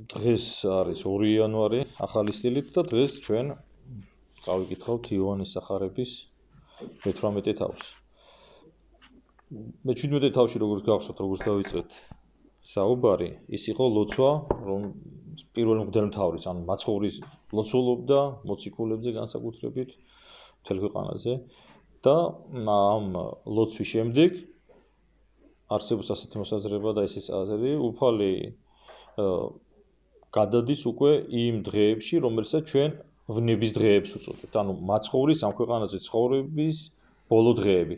დღეს არის 2 იანვარი ახალი სტილით და დღეს ჩვენ წავიკითხავთ იოანეს სახარების მე-18 თავს. მე-17 თავში როგორც გახსოვთ, როგორც დავიწყეთ საუბარი, ის იყო ლოცვა, რომ პირველ მღვდელმთავრის, ანუ მაცხოვრის ლოცულობდა მოციქულებზე განსაკუთრებით მთელ ქვეყანაზე და ამ ლოცვის შემდეგ არსებობს ასეთი მოსაზრება და ეს აზრი, უფალი გადადის უკვე იმ დღეებში, რომელსაც ჩვენ ვნების დღეებს უწოდებთ. ანუ მაცხოვრის ამ ქვეყანაზე ცხოვრების ბოლო დღეები.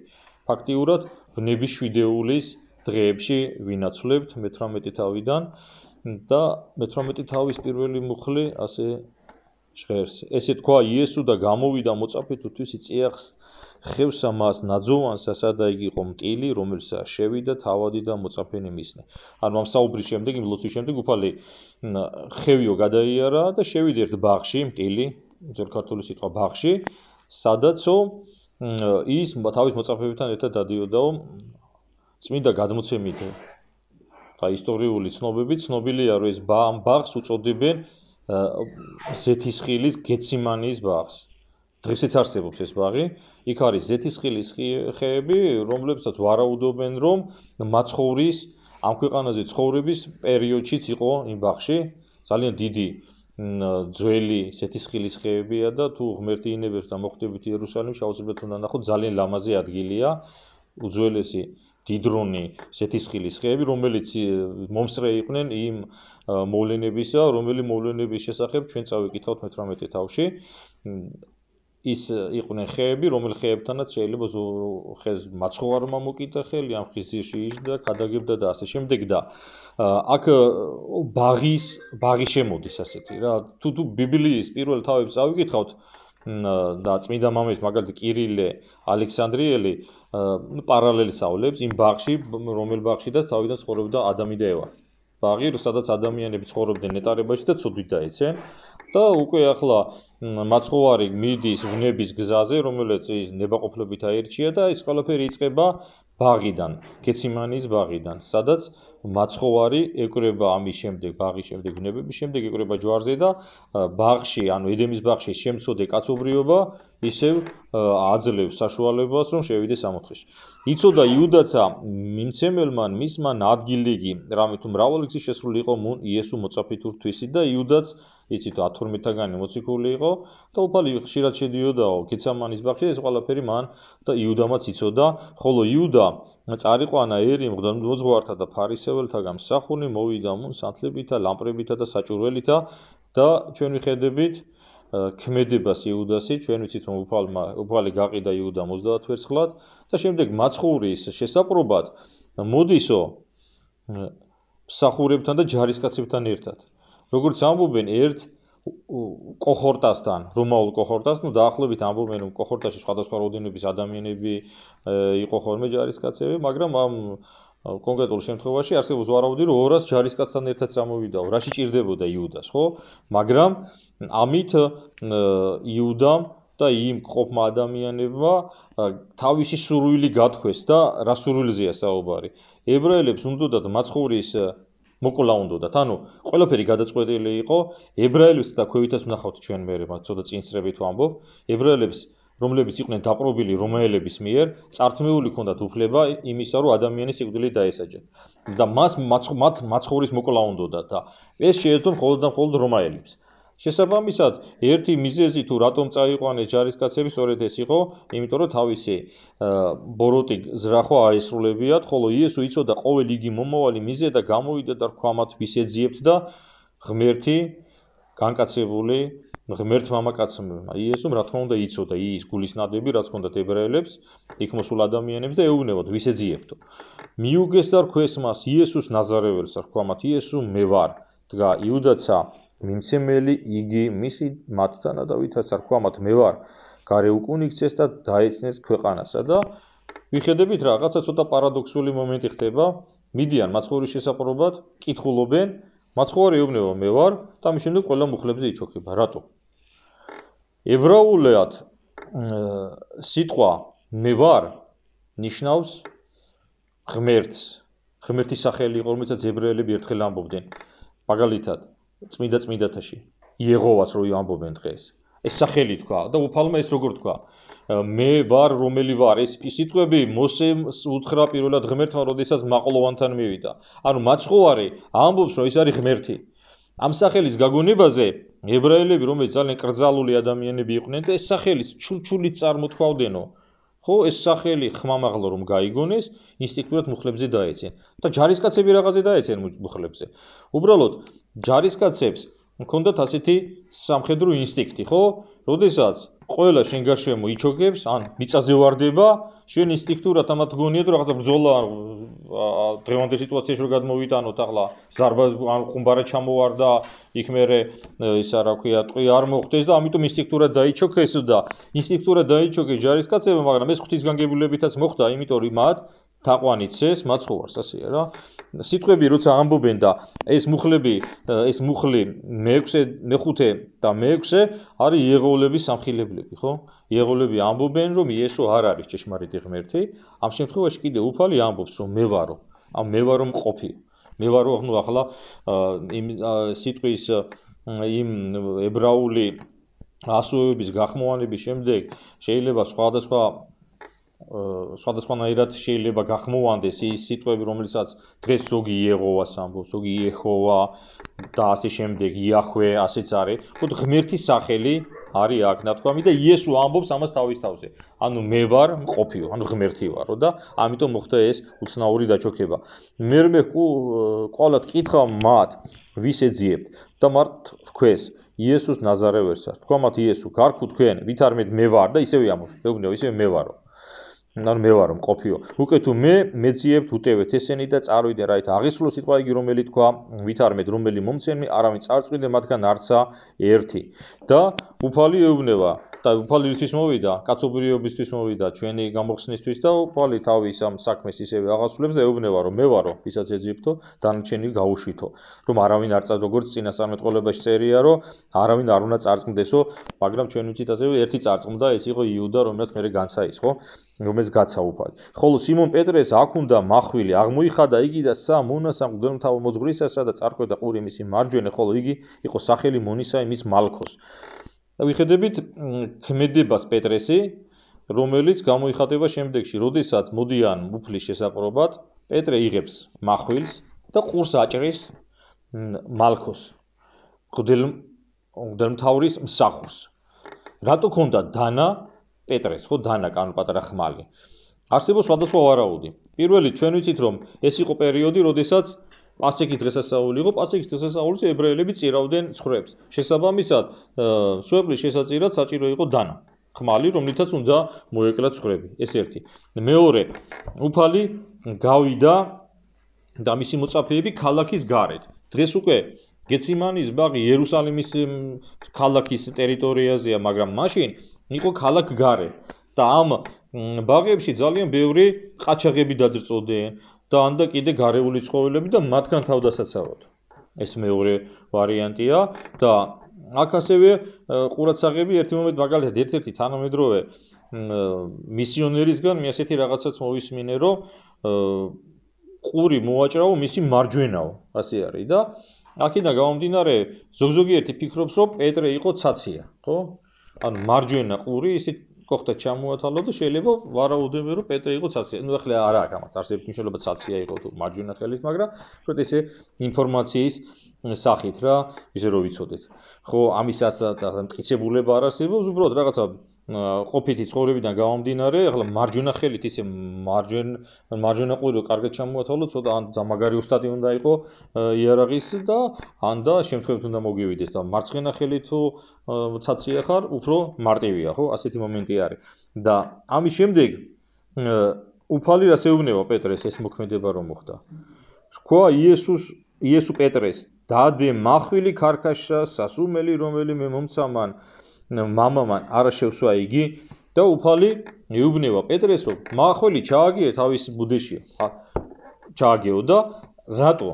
ფაქტიურად ვნების შვიდეულის დღეებში ვინაცვლებთ მე-18 თავიდან და მე-18 თავის პირველი მუხლი ასე ჟღერს. ესე თქვა იესო და გამოვიდა მოწაფე თუთვისი წიაღს ხევსა მას ნაძოვანსა, სადა იგი იყო მტილი, რომელსაც შევიდა თავადი და მოწაფენი მისნე. ანუ ამ საუბრის შემდეგ, იმ ლოცვის შემდეგ უფალი ხევიო გადაიარა და შევიდა ერთ ბაღში, მტილი, ძველ ქართული სიტყვა ბაღში, სადაცო ის თავის მოწაფეებთან ერთად დადიოდაო წმინდა გადმოცემით და ისტორიული ცნობებით ცნობილია, რომ ეს ბაღს უწოდებენ ზეთისხილის გეციმანის ბაღს. დღესაც არსებობს ეს ბაღი. იქ არის ზეთისხილის ხეები, რომლებსაც ვარაუდობენ, რომ მაცხოვრის ამ ქვეყანაზე ცხოვრების პერიოდშიც იყო იმ ბაღში. ძალიან დიდი ძველი ზეთისხილის ხეებია და თუ ღმერთი ინებებს და მოხვდებით იერუსალიმში, აუცილებლად უნდა ნახოთ, ძალიან ლამაზი ადგილია, უძველესი დიდრონი ზეთისხილის ხეები, რომელიც მომსწრე იყვნენ იმ მოვლენებისა, რომელი მოვლენების შესახებ ჩვენ წავიკითხავთ მე-18 თავში. ის იყვნენ ხეები, რომელ ხეებთანაც შეიძლება ხეს მაცხოვარმა მოკიდა ხელი, ამ ხის ძირში იჯდა, გადაგებდა და ასე შემდეგ და აქ ბაღი შემოდის ასეთი რა. თუ ბიბლიის პირველ თავებს წავიკითხავთ და წმინდა მამის მაგალითად კირილე ალექსანდრიელი პარალელს ავლებს იმ ბაღში, რომელ ბაღშიდაც თავიდან ცხოვრობდა ადამი და ევა. ბაღი, სადაც ადამიანები ცხოვრობდნენ ნეტარებაში და ცოდვით დაეცენ და უკვე ახლა მაცხოვარი მიდის ვნების გზაზე, რომელიც ის ნებაყოფლობით აირჩია და ეს ყველაფერი იწყება ბაღიდან, გეციმანის ბაღიდან, სადაც მაცხოვარი ეკვრება ამის შემდეგ, ბაღის შემდეგ, ვნებების შემდეგ ეკვრება ჯვარზე და ბაღში, ანუ ედემის ბაღში შემცოდე კაცობრიობა ისევ აძლევს საშუალებას, რომ შევიდეს ამ ოთხეში. იცოდა იუდაცა მიმცემელმა მისმა ადგილიგი, რამე თუ მრავალი გზის შესრული იყო იესო მოწაფე თურთვისი და იუდაც იცით 12-თაგანი მოციქული იყო და უფალი ხშირად შედიოდაო გეცემანის ბაღში, ეს ყველაფერი მან და იუდამაც იცოდა, ხოლო იუდა წარიყვანა ერი მღვდელმოძღვართა და ფარისეველთაგან მსახურნი მოვიდა მუნ სანთლებითა, ლამპრებითა და საჭურველითა და ჩვენ ვიხედებით ქმედებას იუდასი, ჩვენ ვიცით რომ უფალი გაყიდა იუდა 30 ვერცხლად და შემდეგ მაცხოვრის შესაპრობად მოდისო მსახურებთან და ჯარისკაცებთან ერთად. როგორც ამბობენ ერთ კოჰორტასთან, რომაულ კოჰორტასთან, დაახლოებით ამბობენ რომ კოჰორტაში სხვადასხვა როდენობის ადამიანები იყო ხოლმე ჯარისკაცები, მაგრამ ამ კონკრეტულ შემთხვევაში არსებობს ვარაუდი, რომ 200 ჯარისკაცთან ერთად წამოვიდაო, რაში ჭირდებოდა იუდას, ხო? მაგრამ ამით იუდამ და იმ ყოფმა ადამიანებმა თავისი სურვილი გათქვეს და რა სურვილზეა საუბარი. ებრაელებს უნდოდათ მაცხოვრის მოკლა უნდოდათ, ანუ ყველაფერი გადაწყვეტილი იყო ებრაელებს და ქვევითაც ვნახავთ ჩვენ მე ცოტა წინსრებით ვამბობ, ებრაელებს რომლებიც იყვნენ დაპყრობილი რომაელების მიერ, წართმეული ჰქონდათ უფლება იმისა, რომ ადამიანის სიკვდილით დაესაჯათ. და მათ მაცხოვრის მოკლა უნდოდათ და ეს შეეძლო მხოლოდ და მხოლოდ რომაელებს. შესაბამისად, ერთი მიზეზი თუ რატომ წაიყვანეს ჯარისკაცები, სწორედ ეს იყო, იმიტომ რომ თავისი ბოროტი ზრახვა აესრულებიათ, ხოლო იესო იცოდა ყოველ იგი მომავალი მიზეზი და გამოვიდა და რქვა მათ ვის ეძიებთ და ღმერთი განკაცებული ღმერთ მამაკაცმა იესომ რა თქმა უნდა იცოდა ის გულისნადები, რაც ჰქონდათ ებრაელებს, იქ მოსულ ადამიანებს და ეუბნებოდ ვის ეძიებთო. მიუგეს და რქვეს მას იესოს ნაზარეველს, რქვა მათ იესო მე ვარ, დგა იუდაცა მიმცემელი იგი მისი მათთანა და ვითაც რქვა მათ მე ვარ, გარე უკუნიქცეს და დაეცნეს ქვეყანასა და ვიხედებით რაღაცა ცოტა პარადოქსული მომენტი ხდება, მიდიან მაცხოვრის შესაპრობად, კითხულობენ, მაცხოვარი ეუბნება მე ვარ და ამის შემდეგ ყველა მუხლებზე იჩოქება. რატო? ებრაულად სიტყვა მე ვარ ნიშნავს ღმერთს. ღმერთის სახელი იყო, რომელსაც ებრაელები ერთხელ ამბობდნენ. მაგალითად, წმინდათაში იეღოვას რო ამბობენ დღეს ეს სახელი თქვა და უფალმა ეს როგორ თქვა მე ვარ რომელი ვარ ეს სიტყვები მოსემ უთხრა პირველად ღმერთმა როდესაც მაყლოვანთან მივიდა ანუ მაცხოვარი ამბობს რომ ეს არის ღმერთი ამ სახელის გაგონებაზე ებრაელები რომელიც ძალიან კრძალული ადამიანები იყვნენ და ეს სახელის ჩურჩულით წარმოთქვავდენო ხო ეს სახელი ხმამაღლა რომ გაიგონეს ინსტინქტურად მუხლებზე დაეცენ და ჯარისკაცები რაღაცე დაეცენ მუხლებზე უბრალოდ ჯარისკაცებს მქონდათ ასეთი სამხედრო ინსტინქტი ხო როდესაც ყველა შენ გარშემო იჩოგებს ან მიწაზე ვარდება შენ ინსტინქტურად ამათ გონიათ რომ რაღაცა ბრძოლა დღევანდელ სიტუაციაში რომ გადმოვიტანოთ ახლა ზარბა ან ხუმბარა ჩამოვარდა იქ მერე ისა რა ქვია ტყვი არ მოხდეს და ამიტომ ინსტინქტურად დაიჩოქეს და ინსტინქტურად დაიჩოქეს ჯარისკაცებმა მაგრამ ეს ღვთისგანგებულებითაც მოხდა იმიტომ რომ მათ თაყვანიცეს მაცხოვარს ასეა რა სიტყვები როცა ამბობენ და ეს მუხლი მეხუთე და მეექვსე არის იეღოვლების სამხილებლები ხო იეღოვლები ამბობენ რომ იესო არ არის ჭეშმარიტი ღმერთი ამ შემთხვევაში კიდე უფალი ამბობს რომ მე ვარო ამ მე ვარო მყოფი მე ვარო ნუ ახლა იმ სიტყვის იმ ებრაული ასოების გახმოვანების შემდეგ შეიძლება სხვადასხვანაირად შეიძლება გახმოვანდეს ის სიტყვები რომელსაც დღეს ზოგი იეღოვას ამბობს ზოგი იეჰოვა და ასე შემდეგ იახვე ასეც არის თუმცა ღმერთის სახელი არის აქ ნათქვამი და იესო ამბობს ამას თავის თავზე ანუ მე ვარ მყოფიო ანუ ღმერთი ვარო და ამიტომ მოხდა ეს უცნაური დაჩოქება მერმე ყოლად კითხა მათ ვის ეძიებთ და მათ თქვეს იესოს ნაზარევერსა თქვა მათ იესო გარქუ თქვენ ვით არ მე ვარ და ისევე ამბობს მეუბნეო ისევე მე ვარო ანუ მე ვარო მყოფიო უკვე თუ მე მეძიებთ უტევეთ ესენი და წარვიდე რაით აღესრულო სიტყვა იგი რომელი თქვა ვით არ მე რომელი მომცემი არავინ წარწვიდე მათგან არცა ერთი და უფალი ეუბნება და უფალი ისთვის მოვიდა კაცობრიობისთვის მოვიდა ჩვენი გამოხსნისთვის და უფალი თავის ამ საქმეს ისევე აღასრულებს და ეუბნება რომ მე ვარო ვისაც ეძიებთო დანარჩენი გაუშვითო რომ არავინ არ წარ როგორც წინასწარმეტყველებაში წერია რომ არავინ არ უნდა წარწმდესო მაგრამ ჩვენ ვიცით ასევე ერთი წარწმდა ეს იყო იუდა რომელსაც მერე განცაის ხო რომელიც გაცა უფალი ხოლო სიმონ პეტრეს აქ უნდა მახვილი აღმოიხადა იგი და სამონასამ მღვდელმთავარ მოძღვრისასა და წარკვედა ყური მისი მარჯვენა ხოლო იგი იყო სახელი მონისა იმის მალქოს და ვიხედებით ქმედებას პეტრესი რომელიც გამოიხატება შემდეგში როდესაც მოდიან მუფლის შესაპრობად პეტრე იღებს მახვილს და ყურს აჭრის მალქოს მღვდელმთავრის მსახურს რატო ქონდა დანა პეტრეს ხო დანა კანო პატარა ხმალი არსებობს სხვადასხვა ვარაუდი პირველი ჩვენ ვიცით რომ ეს იყო პერიოდი როდესაც პასექის დღესასწაული იყო პასექის დღესასწაულს ებრაელები წირავდნენ ცხვრებს შესაბამისად სვეტლის შესაწირად საჭირო იყო დანა ხმალი რომლითაც უნდა მოეკლა ცხვრები ეს ერთი მეორე უფალი გავიდა და მისი მოწაფეები ქალაქის გარეთ დღეს უკვე გეციმანის ბაღი იერუსალიმის ქალაქის ტერიტორიაზეა მაგრამ მაშინ იყო ქალაქ გარე და ამ ბაღებში ძალიან ბევრი ყაჩაღები დაძრწოდნენ და ანდა კიდე გარეული ცხოველები და მათგან თავდასაცავად ეს მეორე ვარიანტია და აქ ასევე ყურადსაღები ერთი მომენტ მაგალითად ერთ-ერთი თანამედროვე მისიონერისგან მე ასეთი რაღაცაც მოვისმინე რომ ყური მოაჭრაო მისი მარჯვენაო ასე არის და აქედან გამომდინარე ზოგიერთი ფიქრობს რომ პეტრე იყო ცაცია ხო ანუ მარჯვენა ყური ისე გოხდა ჩამოათალო და შეიძლება ვარაუდები რომ პეტრე იყო ცაცია. ნუ ახლა არა აქვს ამას არსებობს მნიშვნელობა ცაცია იყო თუ მარჯვენა ხელით, მაგრამ უბრალოდ ესე ინფორმაციის სახით რა, ისე რომ ვიცოდეთ. ხო, ამისაც მტკიცებულება არ არსებობს, უბრალოდ რაღაცა ყოფითი ცხოვრებიდან გამომდინარე, ახლა მარჯვენა ხელით ისე მარჯვენა ყური კარგად ჩამოათალო, ცოტა ან მაგარი უსტატი უნდა იყო იარაღის და ან და შემთხვევით უნდა მოგივიდეს და მარცხენა ხელით თუ ცაცია ხარ, უფრო მარტივია, ხო? ასეთი მომენტი არის. და ამის შემდეგ უფალი რას ეუბნება პეტრეს ეს მოქმედება რომ მოხდა. თქვა იესო პეტრეს დადე მახვილი ქარქაშა სასუმელი რომელიმე მომცამან მამამან არა შევსვა იგი და უფალი ეუბნება პეტრესო მახვილი ჩააგიე თავის ბუდეში ჩააგეო და რატო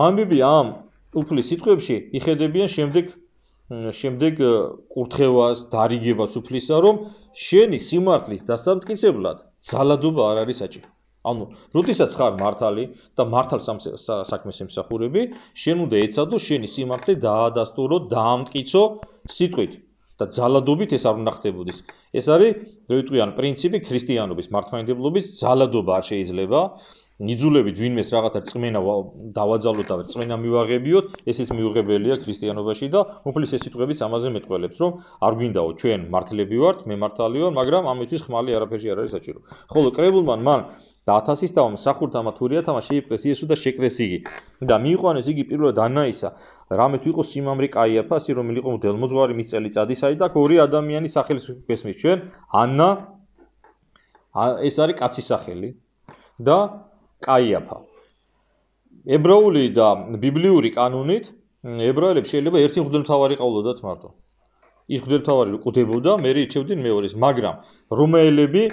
მამები ამ უფლის სიტყვებში იხედებიან შემდეგ კურთხევას დარიგებას უფლისა რომ შენი სიმართლის დასამტკიცებლად ძალადობა არ არის საჭირო ანუ, როდესაც ხარ მართალი და მართალ საქმეს ემსახურები, შენ უნდა ეცადო შენი სიმართლე დაადასტურო, დაამტკიცო სიტყვით და ძალადობით ეს არ უნდა ხდებოდეს. ეს არის, როიტყვიან, პრინციპი ქრისტიანობის, მართლმადიდებლობის ძალადობა არ შეიძლება. Იძულებით ვინმეს რაღაცა რწმენა დავაძალოთ და რწმენა მივაღებიოთ, ესეც მიუღებელია ქრისტიანობაში და უფლის ეს სიტყვებიც ამაზე მეტყველებს, რომ არ გვინდაო ჩვენ მართლები ვართ, მე მართალი ვარ, მაგრამ ამისთვის ხმალი არაფერში არ არის საჭირო. ხოლო კრებულმა მან და 1000-ის თავმა მსახურთა თურიათამა შეიპყრეს იესო და შეკრეს იგი და მიიყვანეს იგი პირველად ანაისა, რამე თუ იყო სიმამრი კაიაფასი, რომელიც იყო მდელმოძღვარი მის წელიწადისა და ორი ადამიანის სახელის გესმით ჩვენ, ანა ეს არის კაცის სახელი და კაიაფა. ებრაული და ბიბლიური კანონით ებრაელებს შეიძლება ერთი მღვდელმთავარი ყავლოდათ მარტო. ის მღვდელმთავარი კვდებოდა, მე რჩევდნენ მეორეს, მაგრამ რომაელები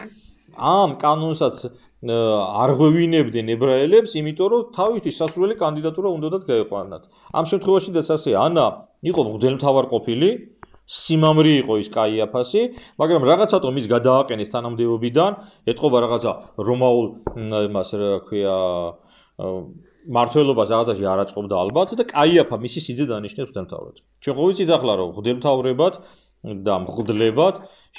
ამ კანონსაც არ ღვევინებდნენ ებრაელებს, იმიტომ რომ თავისთვის სასურველი კანდიდატურა უნდათ გაეყვანათ. ამ შემთხვევაშიც ასე ანა იყო მღვდელმთავარ ყოფილი, სიმამრი იყო ის კაიაფასი, მაგრამ რაღაცატომ ის გადააყენეს თანამდებობიდან, ეთყობა რაღაცა რომაულ იმას რა ქვია მართლობას რაღაცაში არ აწყობდა ალბათ და კაიაფა მისი სიძე დანიშნეს მღვდელმთავრად. ჩვენ ხო ვიცით ახლა რომ მღვდელმთავრებად და მღვდლებად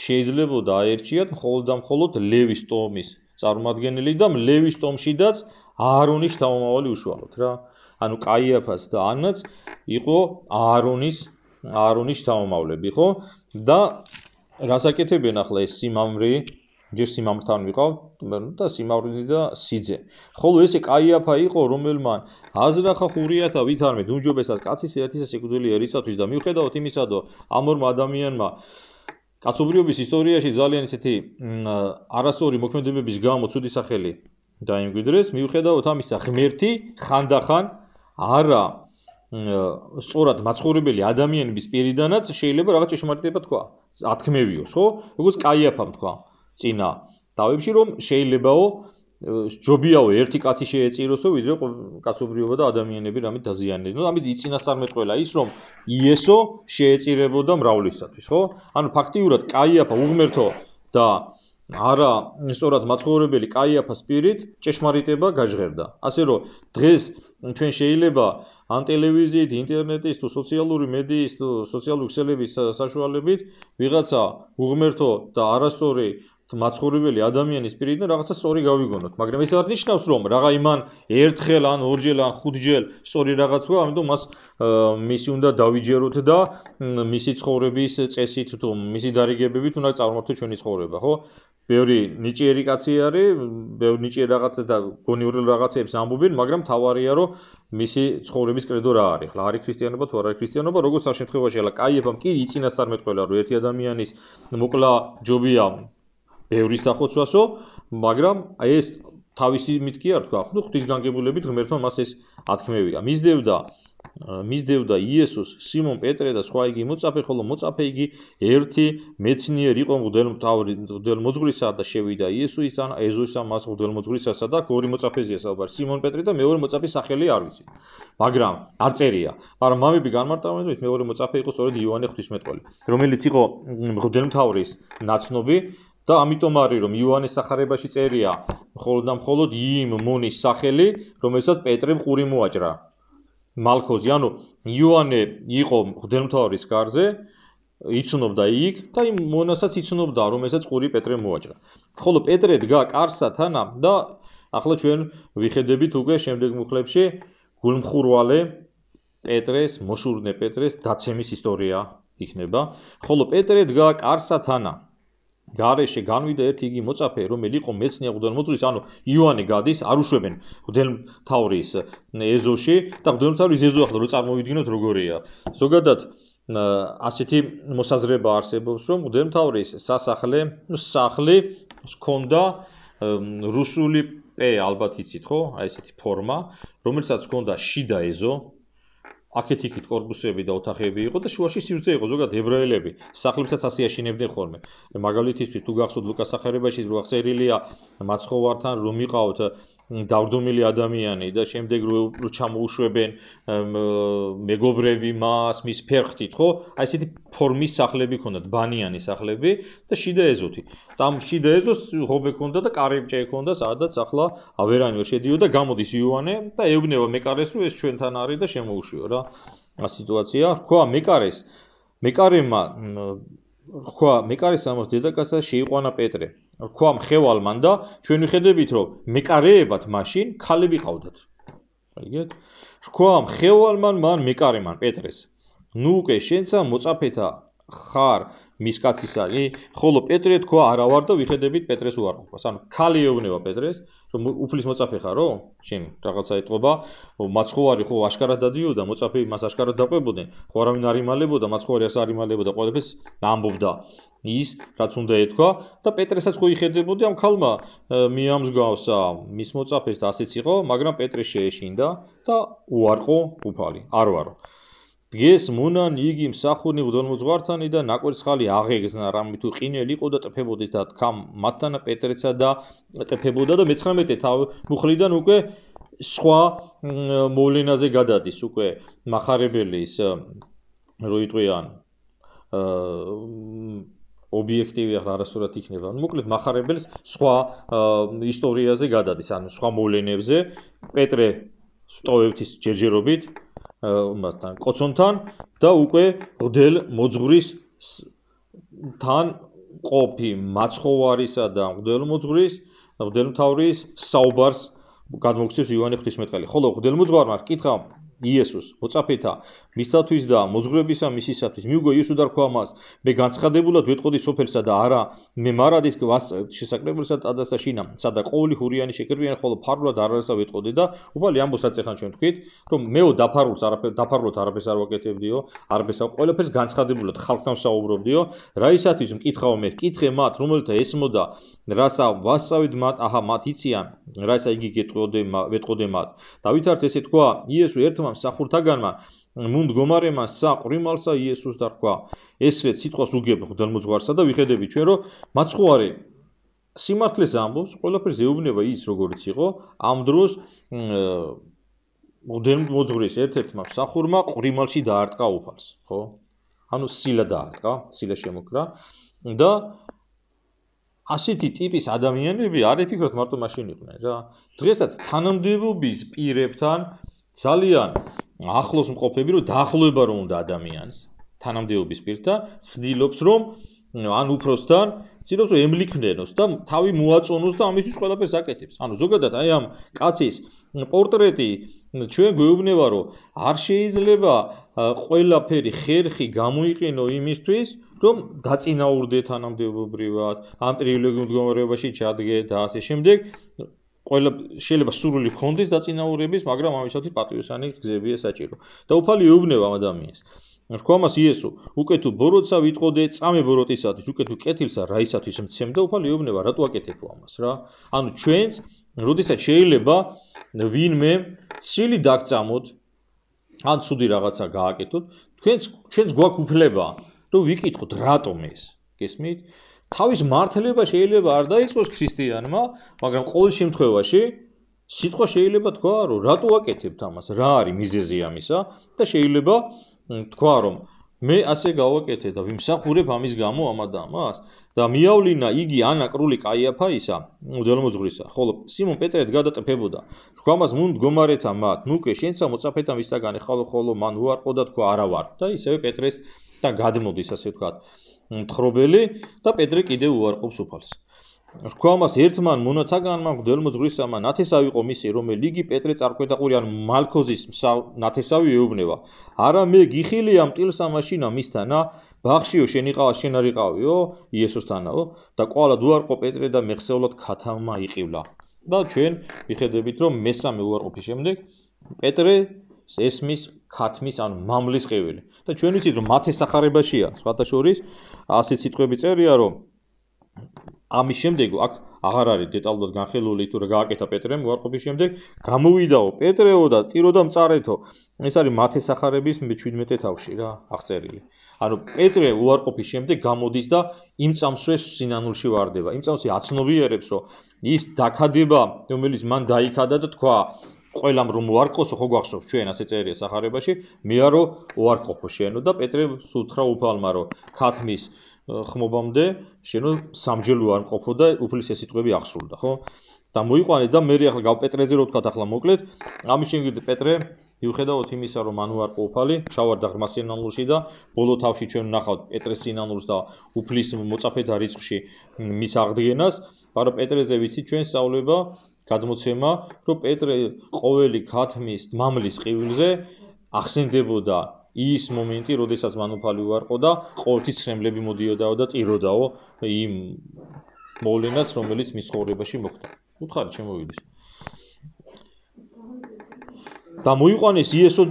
შეიძლება დაერჩიათ მხოლოდ და მხოლოდ ლევის ტომის წარმომადგენელი და ლევის ტომშიდაც აარონის შთამომავალი უშუალოდ რა. ანუ კაიაფას და ანაც იყო აარონის შთამომავლები, ხო? და რას აკეთებენ ახლა ეს სიმამრი, ჯერ სიმამრთან ვიყავ და სიმამრი და სიძე. ხოლო ესე კაიაფა იყო, რომელმან აზრახა ხურიათა ვითარმე უმჯობესად კაცის ერთისა სიკვდილი ერისათვის და მიუხედავად იმისადო ამ ორმა ადამიანმა კაცობრიობის ისტორიაში ძალიან ისეთი არასწორი მოქმედებების გამო ცუდი სახელი დაიმკვიდრეს, მიუხედავად ამისა ღმერთი ხანდახან არა სწორად მაცხოვრებელი ადამიანების პირიდანაც შეიძლება რაღაც ჭეშმარიტება თქვა, ათქმევიოს, ხო? როგორც კაიაფამ თქვა წინა დავებში, რომ შეიძლებაო ჯობიაო ერთი კაცი შეეწიროსო, ვიდრე კაცობრიობა და ადამიანები რამით დაზიანდნენ. ამით იწინასწარმეტყველა ის, რომ იესო შეეწირებოდა მრავლისათვის, ხო? ანუ ფაქტიურად კაიაფა უღმერთო და არა სწორად მაცხოვრებელი კაიაფას პირით ჭეშმარიტება გაჟღერდა. ასე რომ დღეს ჩვენ შეიძლება ან ტელევიზიით, ინტერნეტის თუ სოციალური მედიის თუ სოციალური ქსელების საშუალებით ვიღაცა უღმერთო და არასწორი მაცხოვრებელი ადამიანის პირიდან რაღაცა სწორი გავიგონოთ, მაგრამ ეს არ ნიშნავს, რომ რაღა იმან ერთხელ ან ორჯერ ან ხუთჯერ სწორი რაღაც თქვა, ამიტომ მას მისი უნდა დავიჯეროთ და მისი ცხოვრების წესით თუ მისი დარიგებებით უნდა წარმართოთ ჩვენი ცხოვრება, ხო? ბევრი ნიჭიერი კაცი არის, ბევრი ნიჭიერი რაღაცა და გონივრელ რაღაცებს ამბობენ, მაგრამ თავარია რომ მისი ცხოვრების კრედო რა არის? ხლა არის ქრისტიანობა თუ არ არის ქრისტიანობა, როგორც ამ შემთხვევაში ახლა კაიაფამ კი იწინასწარმეტყველა რომ ერთი ადამიანის მოკლა ჯობია ბევრის დახოცვასო, მაგრამ ეს თავისი მით კი არ თქვა, ხო, ღვთისგანგებულებით ღმერთმა მას ეს ათქმევია. მისდევდა იესოს, სიმონ პეტრე და სხვა იგი მოწაფე, ხოლო მოწაფე იგი ერთი მეცნიერი იყო მღვდელმოძღვრისა და შევიდა იესოისთან, ეზოსა მას მღვდელმოძღვრისასა და ორი მოწაფეზეა საუბარი, სიმონ პეტრე და მეორე მოწაფის სახელი არ ვიცი. მაგრამ არ წერია, მაგრამ მამები განმარტავენ, მეორე მოწაფე იყო სწორედ იოანე ღვთისმეტყველი, რომელიც იყო მღვდელმთავრის ნაცნობი და ამიტომ არის რომ იოანეს სახარებაში წერია მხოლოდ იმ მონის სახელი, რომელსაც პეტრემ ყური მოაჭრა. მალქოზი, ანუ იოანე იყო მღვდელმთავრის კარზე, იცნობდა იქ და იმ მონასაც იცნობდა, რომელსაც ყური პეტრემ მოაჭრა. ხოლო პეტრე დგა კარსა თანა და ახლა ჩვენ ვიხედებით უკვე შემდეგ მუხლებში გულმხურვალე პეტრეს, მოშურნე პეტრეს დაცემის ისტორია იქნება. ხოლო პეტრე დგა კარსა თანა. გარეშე განვიდა ერთი იგი მოწაფე, რომელიც იყო მეცნიერ მღვდელმოძღვრის, ანუ იოანე გადის, არ უშვებენ მღვდელმთავრის ეზოში და მღვდელმთავრის ეზო ახლა რო წარმოვიდგინოთ როგორია. ზოგადად ასეთი მოსაზრება არსებობს, რომ მღვდელმთავრის სახლი ჰქონდა რუსული პ ალბათ იცით, ხო? აი ესეთი ფორმა, რომელსაც ჰქონდა შიდა ეზო, აქეთ-იქით კორპუსები და ოთახები იყო და შუაში სივრცე იყო, ზოგადად ებრაელები სახლებსაც ასე აშენებდნენ ხოლმე. მაგალითისთვის თუ გახსოვთ ლუკას სახარებაში რო აღწერილია მაცხოვართან რომ იყავთ დავდომილი ადამიანი და შემდეგ რო ჩამოუშვებენ მეგობრები მას მის ფერხთით, ხო? აი ესეთი ფორმის სახლები ქონდათ, ბანიანი სახლები და შიდა ეზოთი. და ამ შიდა ეზოს ღობე ქონდა და კარიბჭე ქონდა, სადაც ახლა ავერანი ვერ შედიოდა, გამოდის იოანე და ეუბნება მეკარეს, რომ ეს ჩვენთან არის და შემოუშვიო რა. სიტუაცია. რქვა მეკარემ ამას დედაკაცს შეიყვანა პეტრე. რქვა მხევალმან და ჩვენ ვიხედებით, რომ მეკარეებად მაშინ ქალები ყავდათ. აიგეთ? რქვა მხევალმან მან მეკარემან პეტრეს. ნუ უკვე შენცა მოწაფეთა ხარ მის კაცისანი, ხოლო პეტრე თქვა არა ვარ და ვიხედებით პეტრეს უარყოფას. ანუ ქალი ეუბნება პეტრეს, რომ უფლის მოწაფე ხარო? შენ რაღაცა ეტყობა, მაცხოვარი ხო აშკარად დადიოდა, მოწაფეები მას აშკარად დაყვებოდნენ, ხო არავინ არ იმალებოდა, მაცხოვარი ასე არ იმალებოდა, ყველაფერს ამბობდა ის, რაც უნდა ეთქვა და პეტრესაც ხო იხედებოდი ამ ქალმა მიამსგავსა მის მოწაფეს და ასეც იყო, მაგრამ პეტრე შეეშინდა და უარყო უფალი, არ ვარო. დღეს მონან იგი მსახურნი მღვდელმოძღვართანი და ნაკვერცხალი აღეგზნა, რამე თუ ყინელი იყო და ტფებოდეს და თქვა მათთან პეტრეცა და ტფებოდა და მე-19 მუხლიდან უკვე სხვა მოვლენაზე გადადის, უკვე მახარებელის რო იტყვიან ობიექტივი ახლა არასდროს იქნება. მოკლედ მახარებელს სხვა ისტორიაზე გადადის, ანუ სხვა მოვლენებზე პეტრე სტოვებთის ჯერჯერობით მასთან კოცონთან და უკვე ღდელ მოძღვრის თან ყოფი მაცხოვარისა და ღდელმთავრის საუბარს გადმოგცემს იოანე ღვთისმეტყელი. ხოლო ღდელმოძღვარმა კითხა იესოს მოწაფეთა მისათვის და მოძღვრებისა მისისათვის მიუგო იესო და რქვა მას მე განცხადებულად ვეტყოდი სოფელსა და არა მე მარადის შესაკრებულსა ტაძარსა შინა სადა ყოველი ხურიანი შეკრებიან ხოლო ფარულად არასა ვეტყოდი და უფალი ამბობს რაც ახლა ჩვენ თქვით რომ მეო დაფარულად არაფერს არ ვაკეთებდიო არაფერს ყველაფერს განცხადებულად ხალხთან საუბრობდიო რა ისათვის მკითხავ მე კითხე მათ რომელთა ესმოდა რასა ვასწავით მათ აჰა მათ იციან რასა იგი ვეტყოდე მათ დავითარც ესე თქვა იესო ერთმა მსახურთაგანმა მუნ მდგომარემა საყრიმალსა იესოს და რქვა ესრეთ სიტყვას უგებ ღდელმოძღვარსა და ვიხედები ჩვენ რომ მაცხოვარი სიმართლეს ამბობს ყველაფერს ეუბნება ის როგორიც იყო ამ დროს ღდელმოძღვრის ერთ-ერთმა მსახურმა ყრიმალში დაარტყა უფალს ხო ანუ სილა დაარტყა სილა შემოკრა და ასეთი ტიპის ადამიანები არ იფიქროთ მარტო მაშინ იყვნენ რა დღესაც თანამდებობის პირებთან ძალიან ახლოს მყოფები რომ დაახლოება რომ უნდა ადამიანს თანამდებობის პირთან ცდილობს რომ ან უფროსთან ცდილობს რომ ემლიქნენოს და თავი მოაწონოს და ამისთვის ყველაფერს აკეთებს ანუ ზოგადად აი ამ კაცის პორტრეტი ჩვენ გვეუბნება რომ არ შეიძლება ყველაფერი ხერხი გამოიყენო იმისთვის რომ დაწინაურდე თანამდებობრივად ამ პრივილეგიურ მდგომარეობაში ჩადგე და ასე შემდეგ ყველა შეიძლება სურვილი ჰქონდეს დაწინაურების, მაგრამ ამისათვის პატივისანი გზებია საჭირო. და უფალი ეუბნება ადამიანს. რქვა მას იესო, უკვე თუ ბოროტსა ვიტყოდე, წამე ბოროტისათვის, უკვე თუ კეთილსა რაისათვის მცემ და უფალი ეუბნება, რატო აკეთებო ამას რა? ანუ ჩვენს, როდესაც შეიძლება ვინმე ცილი დაგწამოთ, ან ცუდი რაღაცა გააკეთოთ, ჩვენს გვაქვს უფლება, რომ ვიკითხოთ რატომ ეს. გესმით? თავის მართლება შეიძლება არ დაიწყოს ქრისტიანმა, მაგრამ ყოველ შემთხვევაში სიტყვა შეიძლება თქვა, რომ რატო აკეთებთ ამას, რა არის მიზეზი ამისა და შეიძლება თქვა, რომ მე ასე გავაკეთე და ვიმსახურებ ამის გამო ამა და ამას და მიავლინა იგი ანა კრული კაიაფაისა, მღვდელმოძღვრისა, ხოლო სიმონ პეტრე გადატფებოდა. რქვამას მუნ მდგომარეთა მათ, ნუ უკვე შენცა მოწაფეთა მისთაგან ხოლო მან უარყო და თქვა არა ვარ და ისევე პეტრეს და გადმოდის ასე ვთქვათ. მთხრობელი და პეტრე კიდევ უარყოფს უფალს. რქვამას ერთმან მონათაგანმა მღვდელმოძღვრისამა ნათესავი იყო მისი რომელი იგი პეტრე წარკვეთაყური ან მალქოზის ნათესავი ეუბნება. არა მე გიხილია მტილსა მაშინა მისთანა ბახშიო შენ არ იყავიო იესოსთანაო და ყვალად უარყო პეტრე და მეხსევლად ქათამა იყივლა. და ჩვენ ვიხედებით რომ მესამე უარყოფის შემდეგ პეტრე ესმის ქათმის ან მამლის ყეველი. და ჩვენ ვიცით რომ მათეს სახარებაშია სხვათა შორის ასეთ სიტყვები წერია რომ ამის შემდეგ აქ აღარ არის დეტალურად განხილული თუ რა გააკეთა პეტრემ უარყოფის შემდეგ გამოვიდაო პეტრეო და ტირო და მწარეთო ეს არის მათე სახარების 17 თავში რა აღწერილი ანუ პეტრე უარყოფის შემდეგ გამოდის და იმ წამსვე სინანულში ვარდება იმ წამსვე აცნობიერებს რომ ის დაქადება რომელიც მან დაიქადა და თქვა ყველამ რომ უარყოფო ხო გვახსოვს ჩვენ ასე წერია სახარებაში მე არო უარყოფო შენო და პეტრე უთხრა უფალმა რომ ქათმის ხმობამდე შენო სამჯერ უარყოფო და უფლის ეს სიტყვები აღსრულდა ხო და მოიყვანე და მე ახლა გავპეტრეზე რო თქვა ახლა მოკლედ ამის შემდეგ პეტრე მიუხედავად იმისა რომ მან უარყო უფალი ჩავარდა ღრმა სინანულში და ბოლო თავში ჩვენ ვნახავთ პეტრეს სინანულს და უფლის მოწაფეთა რიცხვში მის აღდგენას მაგრამ პეტრეზე ვიცით ჩვენ სწავლება გადმოცემა რომ პეტრე ყოველი ქათმის მამლის ყივილზე ახსენდებოდა ის მომენტი როდესაც მან უფალი უარყო და ყოველთვის ცრემლები მოდიოდაო და ტიროდაო იმ მოვლენას რომელიც მის ცხოვრებაში მოხდა უთხარი შემოვიდეს და მოიყვანეს იესო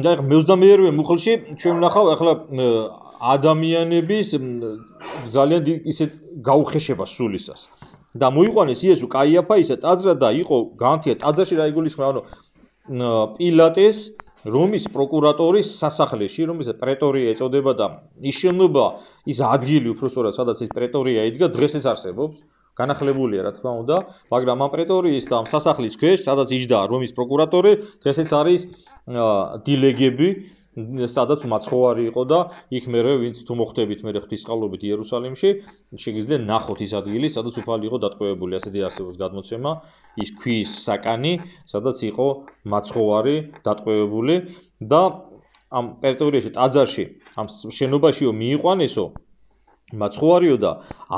და ახლა მე-22-ვე მუხლში ჩვენ ვნახავ ახლა ადამიანების ძალიან ისეთ გაუხეშებას სულისას და მოიყვანეს იესო კაიაფაისა ტაძრად და იყო განთია ტაძარში რა იგულისხმება ანუ პილატეს რომის პროკურატორის სასახლეში რომელსაც პრეტორია ეწოდება და ის შენობა ის ადგილი უბრალოდ სადაც ეს პრეტორია იდგა დღესაც არსებობს განახლებულია რა თქმა უნდა მაგრამ ამ პრეტორიის და ამ სასახლის ქვეშ სადაც იჯდა რომის პროკურატორი დღესაც არის დილეგები სადაც მაცხოვარი იყო და იქ მერე ვინც თუ მოხდებით მერე ღვთისმსხალობით იერუსალიმში შეგიძლია ნახოთ ის ადგილი სადაც უფალი იყო დატყვევებული ასეთი არსებობს გადმოცემა ის ქვის საკანი სადაც იყო მაცხოვარი დატყვევებული და ამ პრეტორიაში ტაძარში ამ შენობაშიო მიიყვანესო მაცხოვარიო და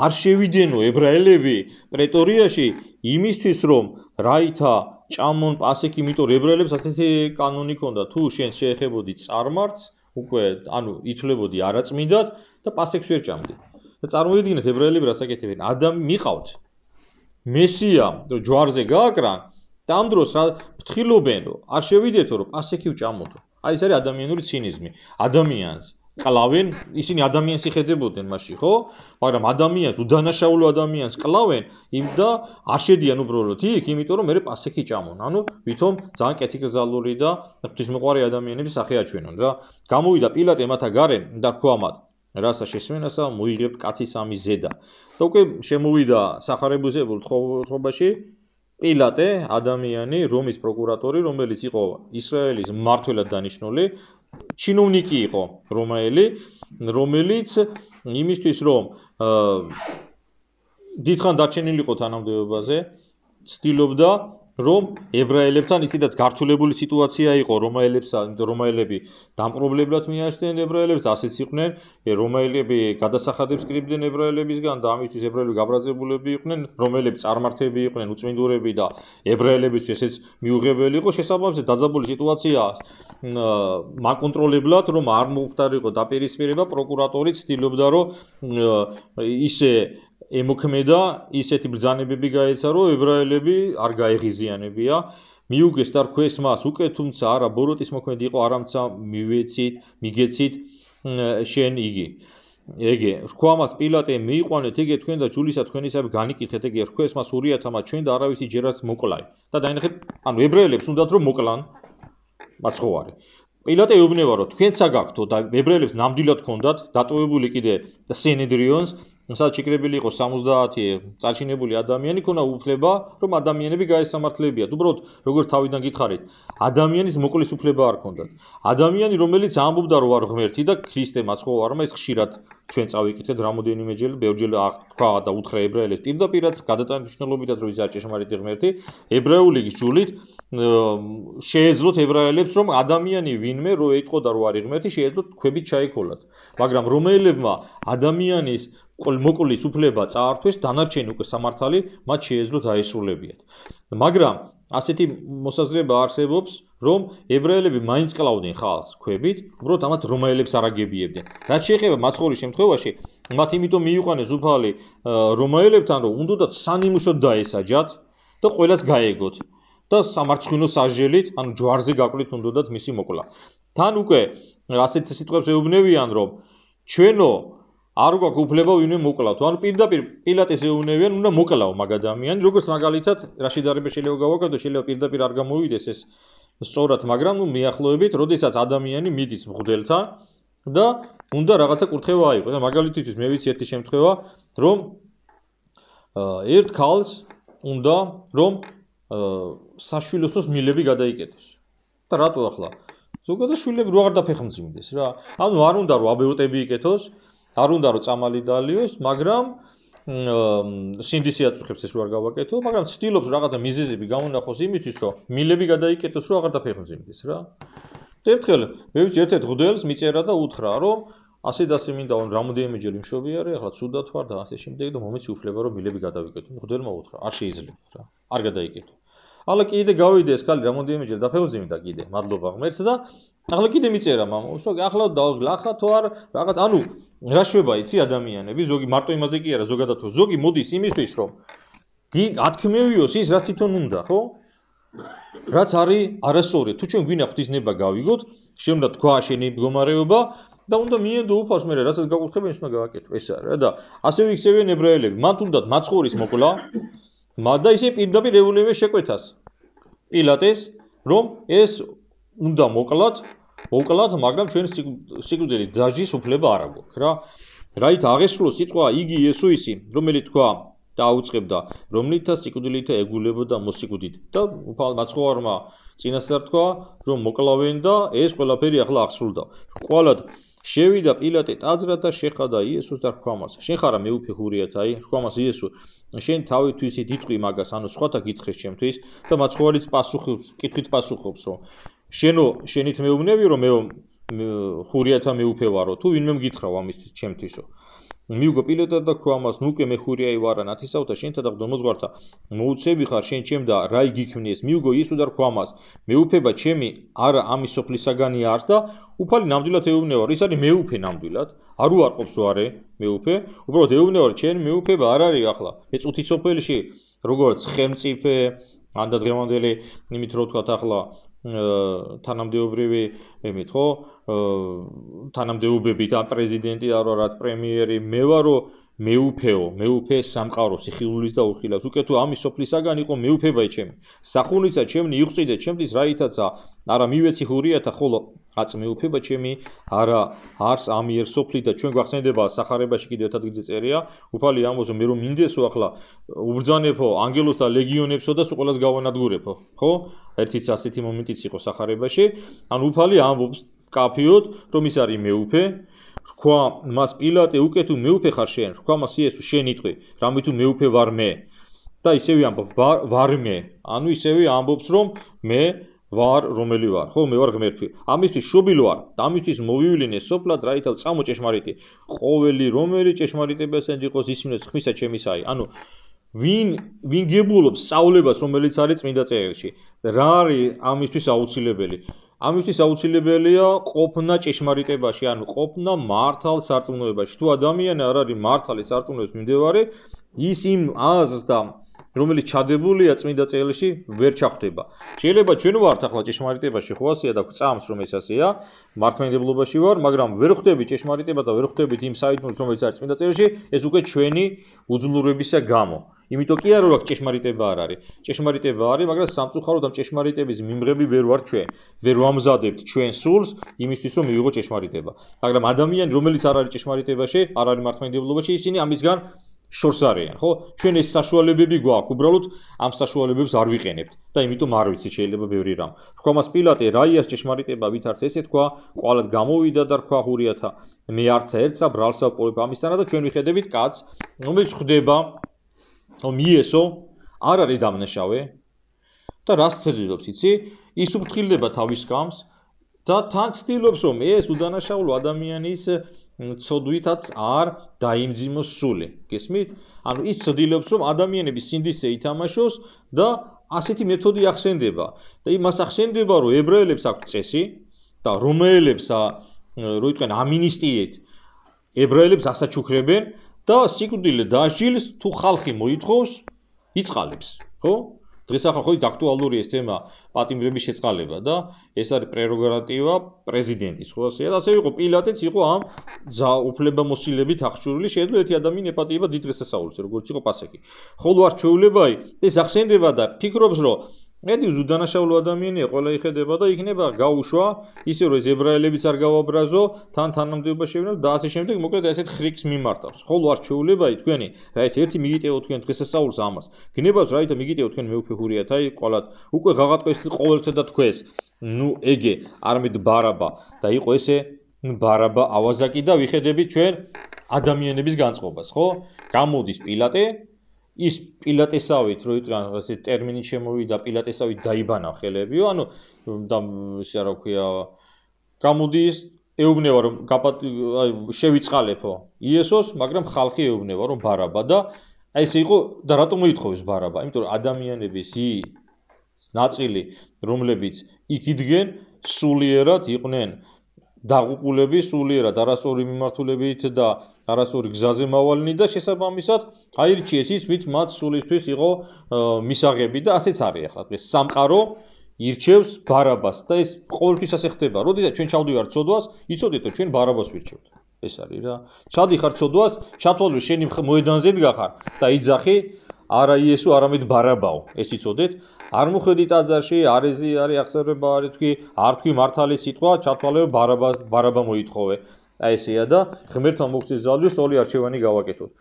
არ შევიდენო ებრაელები პრეტორიაში იმისთვის რომ რაითა ჭამონ პასექი იმიტომ რომ ებრაელებს ასეთი კანონი ჰქონდა თუ შენ შეეხებოდი წარმართს უკვე ანუ ითვლებოდი არაწმიდად და პასექს ვერ ჭამდი და წარმოიდგინეთ ებრაელები რას აკეთებენ ადამი მიყავთ მესია რომ ჯვარზე გააკრან და ამ დროს რა ფთხილობენ რომ არ შევიდეთო რომ პასექი ვჭამოთო აი ეს არის ადამიანური ცინიზმი ადამიანს კლავენ ისინი ადამიანს იხედებოდნენ მაშინ ხო მაგრამ ადამიანს უდანაშაულო ადამიანს კლავენ იმ და არ შედიან უბრალოდ იქ იმიტომ რომ მე პასექი ჭამონ ანუ ვითომ ძალიან კეთილგზალური და ღვთისმოყვარე ადამიანების სახე აჩვენონ რა გამოვიდა პილატე მათა გარემ და თქვა მათ რასა შესმენასა მოიღებთ კაცის ამის ზედა და უკვე შემოვიდა სახარებულებულ თხრობაში პილატე ადამიანი რომის პროკურატორი რომელიც იყო ისრაელის მმართველად დანიშნული ჩინოვნიკი იყო რომაელი რომელიც იმისთვის რომ დიდხან დარჩენილიყო თანამდებობაზე ცდილობდა რომ ებრაელებთან ისედაც გართულებული სიტუაცია იყო რომაელები დამპრობლებლად მიაჩნდნენ ებრაელებს ასეც იყვნენ რომაელები გადასახადებს კრიბდნენ ებრაელებისგან და ამისთვის ებრაელები გაბრაზებულები იყვნენ რომაელები წარმართები იყვნენ უწმინდურები და ებრაელებისთვის ესეც მიუღებელი იყო შესაბამისად დაძაბული სიტუაცია მაკონტროლებლად რომ არ მოხდარიყო დაპირისპირება პროკურატორი ცდილობდა რომ ისე ემოქმედა ისეთი ბრძანებები გაეცა რომ ებრაელები არ გაეღიზიანებია მიუგეს და რქვეს მას უკვე თუმცა არა ბოროტის მოქმედი იყო არამცა მიგეცით შენ იგი ეგე რქვა მას პილატე მიიყვანეთ ეგე თქვენ და ჯულისა თქვენისავე განიკითხეთ ეგე რქვეს მას ურიათა მათ ჩვენ და არავისი ჯერას მოკლაი და დაინახეთ ანუ ებრაელებს უნდათ რომ მოკლან მაცხოვარი პილატე ეუბნება რომ თქვენცა გაქვთო და ებრაელებს ნამდვილად ჰქონდათ დატოვებული კიდე სენედრიონს სადაც შეკრებილი იყო 70 წარჩინებული ადამიანი ქონა უფლება რომ ადამიანები გაესამართლებიათ უბრალოდ როგორც თავიდან გითხარით ადამიანის მოკლის უფლება არ ჰქონდათ ადამიანი რომელიც ამბობდა რომ არ ღმერთი და ქრისტე მაცხოვარმა ეს ხშირად ჩვენ წავიკითხეთ რამოდენიმეჯერ ბევრჯერ თქვა და უთხრა ებრაელებს პირდაპირაც გადატანიშნულობითაც რომ ის არის ჭეშმარიტი ღმერთი ებრაული ჯულით შეეძლოთ ებრაელებს რომ ადამიანი ვინმე რო ეტყოდა რომ არის ღმერთი შეეძლოთ ქვებით ჩაიქოლათ მაგრამ რომაელებმა ადამიანის მოკლის უფლება წაართვეს დანარჩენი უკვე სამართალი მათ შეეძლოთ აესრულებიათ მაგრამ ასეთი მოსაზრება არსებობს რომ ებრაელები მაინც კლავდნენ ხალხს ქვებით უბრალოდ ამათ რომაელებს არაგებიებდნენ რაც შეეხება მაცხოვრის შემთხვევაში მათ იმიტომ მიიყვანეს უფალი რომაელებთან რომ უნდათ სანიმუშოდ დაესაჯათ და ყველას გაეგოთ და სამარცხვინო სასჯელით ანუ ჯვარზე გაკვლით უნდათ მისი მოკლა თან უკვე ასეთ სიტყვებს ეუბნებიან რომ ჩვენო არ გვაქვს უფლება ვინმე მოკლავთ. ანუ პირდაპირ პილატეს ეუბნებიან, უნდა მოკლავ მაგ ადამიანს, როგორც მაგალითად რაში დარება შეიძლება გავაკეთო, შეიძლება პირდაპირ არ გამოვიდეს ეს სწორად, მაგრამ მიახლოებით, როდესაც ადამიანი მიდის მღვდელთან და უნდა რაღაცა კურთხევა აიღოს. მაგალითისთვის მე ვიცი ერთი შემთხვევა, რომ ერთ ქალს უნდა რომ საშვილოსნოს მილები გადაიკეთოს. და რატო ახლა? ზოგადად შვილები რო არ დაფეხმძიმდეს რა. ანუ არ უნდა რომ აბორტები იკეთოს, არ უნდა რომ წამალი დალიოს, მაგრამ სინდისი აწუხებს ეს რო არ გავაკეთო, მაგრამ ცდილობს რაღაცა მიზეზები გამონახოს იმისთვის, რომ მილები გადაიკეთოს, რომ აღარ დაფეხმძიმდეს რა. და ერთხელ მე ვიცი ერთ-ერთ მღვდელს მიწერა და უთხრა, რომ ასე და ასე მინდა რომ რამოდენიმეჯერ იმშობი არის, ახლა ცუდად ვარ და ასე შემდეგ და მომეცი უფლება რომ მილები გადავიკეთო. მღვდელმა უთხრა, არ შეიძლება რა. არ გადაიკეთო. ახლა კიდე გავიდე ეს ქალი რამოდენიმეჯერ დაფეხმძიმდა კიდე, მადლობა ღმერთს და ახლა კიდე მიწერა მამაოს, ახლა ახლა თუ არ რაღაც, ანუ რა შვება იცი ადამიანები, ზოგი მარტო იმაზე კი არა, ზოგადად თუ ზოგი მოდის იმისთვის, რომ ათქმევიოს ის, რაც თვითონ უნდა, ხო? რაც არის არასწორი. თუ ჩვენ გვინახთ ის ნება გავიგოთ, შემდა თქვა შენი მდგომარეობა და უნდა მიენდო უფალს მე რასაც გაკურთხებენ ის უნდა გავაკეთო. ეს არის რა და ასე ვიქცევიან ებრაელები. მათ უნდათ მაცხოვრის მოკლა, და ისე პირდაპირ ეუბნებიან შეკვეთას. პილატეს, რომ ეს უნდა მოკლათ, მაგრამ ჩვენ სიკვდილი დაჟის უფლება არ აქვს რა. რაით აღესრულოს სიტყვა იგი იესოისი, რომელიც თქვა და აუწყებდა, რომლითაც სიკვდილით ეგულებოდა მოსიკვდით. და მაცხოვარმა წინასწარ თქვა, რომ მოკლავენ და ეს ყველაფერი ახლა აღსრულდა. ყვალად შევიდა პილატე ტაძრად და შეხადა იესოს და რქვა მას. შენ ხარა მეუფე ჰურიათაი, რქვა მას იესო. შენ თავითვისით იტყვი მაგას, ანუ სხვათა გითხრეს ჩემთვის და მაცხოვარიც პასუხობს, კითხვით პასუხობს, რომ შენით მეუბნები, რომ მე ჰურიათა მეუფე ვარო, თუ ვინმე მგითხრაო ამისთვის ჩემთვისო. მიუგო პილატად და თქვა მას, ნუ უკვე მე ჰურიაი ვარ, ნათესავთა შენთა და მღვდელმოძღვართა მოუწევი ხარ შენ ჩემ და რა იგიქმნიეს. მიუგო იესო და თქვა მას, მეუფება ჩემი არა ამის სოფლისაგანი არს და უფალი ნამდვილად ეუბნევარ. ის არის მეუფე ნამდვილად. არ უარყოფს რომ არის მეუფე, უბრალოდ ეუბნევარ ჩემი მეუფება არ არის ახლა. ეწუთი სოფელში როგორც ხელმწიფე, ან და დღევანდელი იმით რო თქვათ ახლა თანამდებობრივი იმით ხო თანამდებობები და პრეზიდენტი არ ვარ, პრემიერი, მე ვარო მეუფე სამყაროს იხილულის და უხილავს. უკვე თუ ამის სოფლისაგან იყო მეუფებაი ჩემი. სახუნიცა ჩემნი იღვწიდე ჩემთვის რაითაცა არა მივეცი ჰურიათა, ხოლო აც მეუფება ჩემი არა არს ამიერ სოფლით და ჩვენ გვახსენდება სახარებაში კიდევ ერთ ადგილზე წერია, უფალი ამბობს მე რომ მინდესო ახლა უბრძანებო ანგელოს და ლეგიონებსო და სულ ყველას გავანადგურებო, ხო? ერთიც ასეთი მომენტიც იყო სახარებაში, ანუ უფალი ამბობს კაფიოდ, რომ ის არის მეუფე. რქვა მას პილატე უკვე თუ მეუფე ხარ შენ, რქვა მას იესო შენ იტყვი, რამე თუ მეუფე ვარ მე. და ისევე ამბობს ვარ მე, ანუ ისევე ამბობს რომ მე ვარ რომელი ვარ, ხო მე ვარ ღმერთი. ამისთვის შობილ ვარ, ამისთვის მოვივლინე სოფლად, რაითავ წამო ჭეშმარიტი. ყოველი რომელი ჭეშმარიტებასთან იყოს ისმინოს ხმისა ჩემისაი. ანუ ვინ გებულობს სწავლებას, რომელიც არის წმინდა წერილში. რა არის ამისთვის აუცილებელი? ამისთვის აუცილებელია ყოფნა ჭეშმარიტებაში, ანუ ყოფნა მართალ სარწმუნოებაში. თუ ადამიანი არ არის მართალი სარწმუნოების მიმდევარი, ის იმ აზრს და რომელიც ჩადებულია წმინდა წერილში ვერ ჩახვდება. შეიძლება ჩვენ ვართ ახლა ჭეშმარიტებაში, ხო ასეა და გვწამს რომ ეს ასეა, მართლმადიდებლობაში ვარ, მაგრამ ვერ ხვდები ჭეშმარიტება და ვერ ხვდებით იმ საიდუმლოს რომელიც არის წმინდა წერილში, ეს უკვე ჩვენი უძლურებისა გამო. იმიტომ კი არა რომ ჭეშმარიტება არ არის. ჭეშმარიტება არის, მაგრამ სამწუხაროდ ამ ჭეშმარიტების მიმღები ვერ ვარ ჩვენ. ვერ ვამზადებთ ჩვენ სულს იმისთვის რომ მივიღო ჭეშმარიტება. მაგრამ ადამიანი რომელიც არ არის ჭეშმარიტებაში, არ არის მართლმადიდებლობაში, ისინი ამისგან შორს არიან, ხო? ჩვენ ეს საშუალებები გვაქვს, უბრალოდ ამ საშუალებებს არ ვიყენებთ და იმიტომ არ ვიცი შეიძლება ბევრი რამ. რქვა მას პილატე, რაიას ჭეშმარიტება ვითარც ესე თქვა, ყვალად გამოვიდა და რქვა ჰურიათა, მე არცა ერთსა ბრალსა ვყოლებ ამისთანა და ჩვენ ვიხედებით კაცს, რომელიც ხვდება რომ იესო არ არის დამნაშავე და რას ცდილობს, იცი? ის უფრთხილდება თავის გამს და თან ცდილობს რომ ეს უდანაშაულო ადამიანის ცოდვითაც არ დაიმძიმოს სული. გესმით? ანუ ის ცდილობს რომ ადამიანების სინდისე ითამაშოს და ასეთი მეთოდი ახსენდება. და იმას ახსენდება რომ ებრაელებს აქვს წესი და რომაელებს რო იტყვენ ამინისტიეთ ებრაელებს ასაჩუქრებენ და სიკვდილი დასჯილს თუ ხალხი მოითხოვს, იწყალებს, ხო? დღეს ახლა ხო აქტუალური ეს თემა პატიმრების შეწყალება და ეს არის პრეროგატივა პრეზიდენტის, ხო ასე და ასე იყო პილატეც იყო ამ უფლებამოსილებით აღჭურვილი, შეიძლება ერთი ადამიანი ეპატიება დიდ დღესასწაულს, როგორც იყო პასექი. ხოლო არ ჩვეულებაი ეს ახსენდება და ფიქრობს, რომ მედი უდანაშაულო ადამიანია, ყველა იხედება და იქნება გაუშვა, ისე რომ ეს ებრაელებიც არ გავაბრაზო, თან თანამდებობა შევინო და ასე შემდეგ, მოკლედ ესეთ ხრიკს მიმართავს. ხოლო არ ჩვეულებაი თქვენი, რაით ერთი მიგიტეო თქვენ დღესასწაულს ამას. გნებავს რაით მიგიტეო თქვენ მეუფეხურიათ, აი ყოლად უკვე ღაღატყეს ყოველთა და თქვენს. ნუ ეგე არმედ ბარაბა და იყო ესე ბარაბა ავაზაკი და ვიხედებით ჩვენ ადამიანების განწყობას, ხო? გამოდის პილატე ის პილატესავით რო იტყვიან ესე ტერმინი შემოვიდა პილატესავით დაიბანა ხელებიო ანუ და ისე რა ქვია გამოდის ეუბნება რომ შევიწყალებო იესოს მაგრამ ხალხი ეუბნება რომ ბარაბა და აი ესე იყო და რატომ მოითხოვეს ბარაბა იმიტომ რომ ადამიანების ნაწილი რომლებიც იქ იდგენ სულიერად იყვნენ დაღუპულები სულიერად არასწორი მიმართულებით და არასწორი გზაზე მავალნი და შესაბამისად აირჩიეს ის ვით მათ სულისთვის იყო მისაღები და ასეც არის ახლა დღეს სამყარო ირჩევს ბარაბას და ეს ყოველთვის ასე ხდება როდესაც ჩვენ ჩავდივართ ცოდვას იცოდეთ რომ ჩვენ ბარაბას ვირჩევთ ეს არის რა ჩადიხარ ცოდვას ჩათვალე შენი მოედანზე დგახარ და იძახი არა იესო არამედ ბარაბაო ეს იცოდეთ არ მოხედი ტაძარში არეზე არის აღსარება არის თქვი არ თქვი მართალი სიტყვა ჩათვალე რომ ბარაბა მოითხოვე აი ესეა და ღმერთმა მოგცეს ძალის სოლი არჩევანი გავაკეთოთ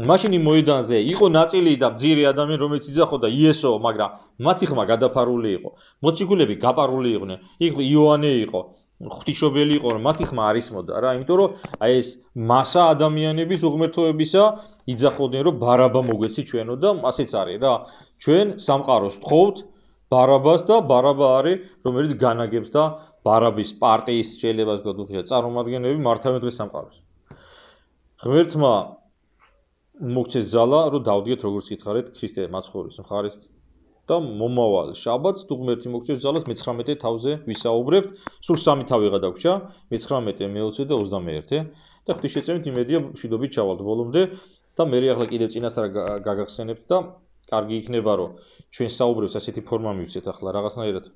მაშინ იმ მოედანზე იყო ნაწილი და მძირი ადამიანი რომელიც იძახოდა იესო მაგრამ მათი ხმა გადაფარული იყო მოციქულები გაპარული იყვნენ იქ იოანე იყო ღვთისმშობელი იყო რომ მათი ხმა არ ისმოდა რა იმიტომ რომ აი ეს მასა ადამიანების უღმერთოებისა იძახოდნენ რომ ბარაბა მოგვეცი ჩვენო და ასეც არის რა ჩვენ სამყაროს თხოვთ ბარაბას და ბარაბა არის რომელიც განაგებს და ბარაბის პარტიის შეიძლება ვთქვათ წარმომადგენლები მართავენ დღეს სამყაროს ღმერთმა მოგცეს ძალა რომ დავდგეთ როგორც გითხარით ქრისტე მაცხოვრის მხარეს და მომავალ შაბათს თუ ღმერთი მოგცეს ძალას მე-19 თავზე ვისაუბრებთ სულ სამი თავი გადაგვრჩა მე-19 მე-20 და 21 და ღვთისშეწევით იმედია მშვიდობით ჩავალთ ბოლომდე და მე ახლა კიდევ წინასწარ გაგახსენებთ და კარგი იქნება რომ ჩვენ საუბრებს ასეთი ფორმა მივცეთ ახლა რაღაცნაირად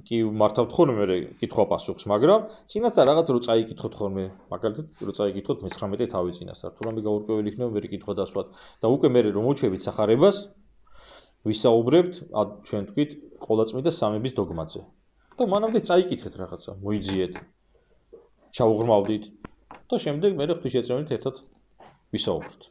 კი მართავთ ხოლმე მე კითხვა პასუხს მაგრამ წინასწარ რაღაც რო წაიკითხოთ ხოლმე მაგალითად რო წაიკითხოთ მე-19 თავი წინასწარ თუ რამე გაურკვეველი იქნება მე კითხვა დასვათ და უკვე მე რომ მოჩვევით სახარებას ვისაუბრებთ ჩვენ თქვით ყოლაწმინდა სამების დოგმაზე და მანამდე წაიკითხეთ რაღაცა მოიძიეთ ჩაუღრმავდით და შემდეგ მე ღვთისშეწევით ერთად ვისაუბროთ